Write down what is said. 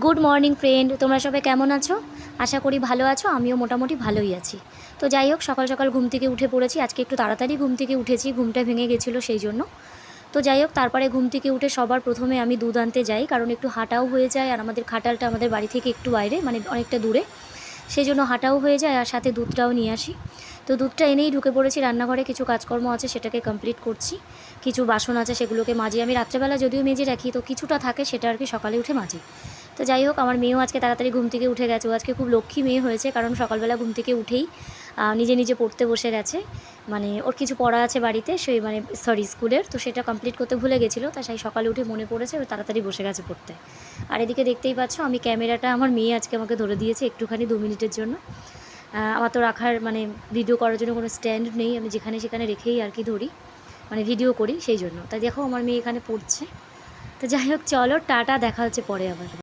Good morning friend, তোমরা সবাই কেমন আছো? আশা করি ভালো আছো। আমিও মোটামুটি ভালোই আছি। তো যাই হোক, সকাল সকাল ঘুম থেকে উঠে পড়েছি। আজকে একটু তাড়াতাড়ি ঘুম থেকে উঠেছি, ঘুমটা ভেঙে গেছিলো সেই জন্য। তো যাই হোক, তারপরে ঘুম থেকে উঠে সবার প্রথমে আমি দুধ আনতে যাই, কারণ একটু হাঁটাও হয়ে যায়। আর আমাদের খাটালটা আমাদের বাড়ি থেকে একটু বাইরে, মানে অনেকটা দূরে, সেই জন্য হাঁটাও হয়ে যায় আর সাথে দুধটাও নিয়ে আসি। তো দুধটা এনেই ঢুকে পড়েছি রান্নাঘরে। কিছু কাজকর্ম আছে সেটাকে কমপ্লিট করছি। কিছু বাসন আছে সেগুলোকে মাজি। আমি রাত্রেবেলা যদিও মেজে রাখি, তো কিছুটা থাকে সেটা আর কি সকালে উঠে মাজি। তো যাই হোক, আমার মেয়েও আজকে তাড়াতাড়ি ঘুম থেকে উঠে গেছে। ও আজকে খুব লক্ষ্মী মেয়ে হয়েছে, কারণ সকালবেলা ঘুম থেকে উঠেই নিজে নিজে পড়তে বসে গেছে। মানে ওর কিছু পড়া আছে বাড়িতে, সেই মানে স্কুলের, তো সেটা কমপ্লিট করতে ভুলে গেছিলো। তা সেই সকালে উঠে মনে পড়েছে, ও তাড়াতাড়ি বসে গেছে পড়তে। আর এদিকে দেখতেই পাচ্ছ, আমি ক্যামেরাটা আমার মেয়ে আজকে আমাকে ধরে দিয়েছে একটুখানি 2 মিনিটের জন্য। আমার তো রাখার মানে ভিডিও করার জন্য কোনো স্ট্যান্ড নেই, আমি যেখানে সেখানে রেখেই আর কি ধরি, মানে ভিডিও করি সেই জন্য। তাই দেখো আমার মেয়ে এখানে পড়ছে। তো যাই হোক, চলো টাটা, দেখা হচ্ছে পরে আবার।